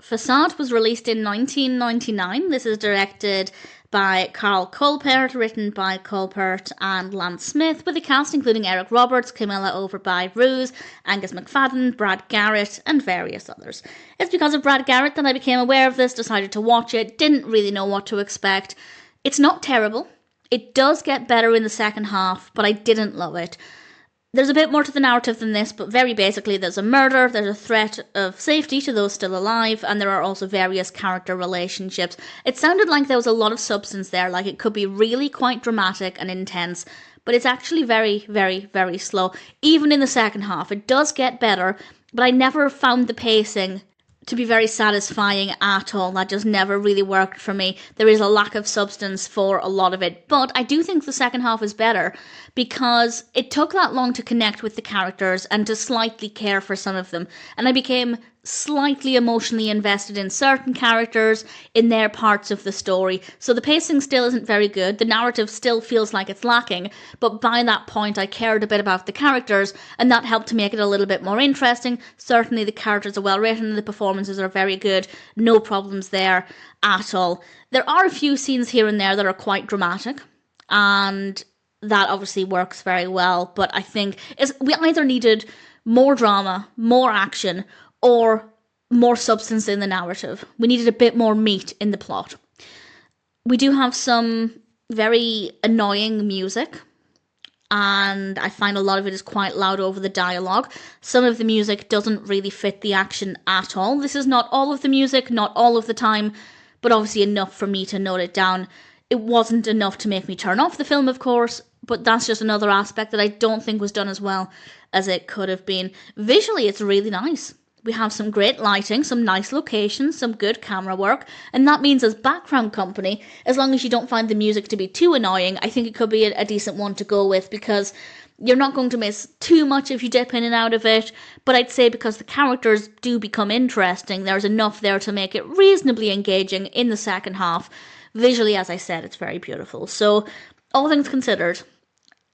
Facade was released in 1999. This is directed by Carl Colpaert, written by Colbert and Lance Smith, with a cast including Eric Roberts, Camilla Overbye Roos, Angus Macfadyen, Brad Garrett, and various others. It's because of Brad Garrett that I became aware of this, decided to watch it, didn't really know what to expect. It's not terrible. It does get better in the second half, but I didn't love it. There's a bit more to the narrative than this, but very basically there's a murder, there's a threat of safety to those still alive, and there are also various character relationships. It sounded like there was a lot of substance there, like it could be really quite dramatic and intense, but it's actually very, very, very slow. Even in the second half, it does get better, but I never found the pacing to be very satisfying at all. That just never really worked for me. There is a lack of substance for a lot of it, but I do think the second half is better because it took that long to connect with the characters and to slightly care for some of them, and I became slightly emotionally invested in certain characters in their parts of the story. So the pacing still isn't very good, the narrative still feels like it's lacking, but by that point I cared a bit about the characters, and that helped to make it a little bit more interesting. Certainly the characters are well written, the performances are very good, no problems there at all. There are a few scenes here and there that are quite dramatic, and that obviously works very well, but I think we either needed more drama, more action, or more substance in the narrative. We needed a bit more meat in the plot. We do have some very annoying music, and I find a lot of it is quite loud over the dialogue. Some of the music doesn't really fit the action at all. This is not all of the music, not all of the time, but obviously enough for me to note it down. It wasn't enough to make me turn off the film, of course, but that's just another aspect that I don't think was done as well as it could have been. Visually, it's really nice. We have some great lighting, some nice locations, some good camera work, and that means as background company, as long as you don't find the music to be too annoying, I think it could be a decent one to go with, because you're not going to miss too much if you dip in and out of it, but I'd say because the characters do become interesting, there's enough there to make it reasonably engaging in the second half. Visually, as I said, it's very beautiful. So, all things considered,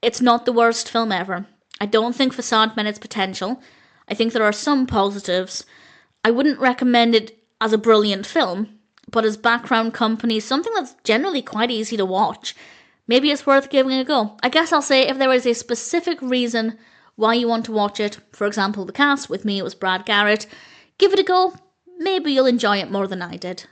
it's not the worst film ever. I don't think Facade met its potential. I think there are some positives. I wouldn't recommend it as a brilliant film, but as background company, something that's generally quite easy to watch. Maybe it's worth giving a go. I guess I'll say if there is a specific reason why you want to watch it, for example the cast, with me it was Brad Garrett, give it a go. Maybe you'll enjoy it more than I did.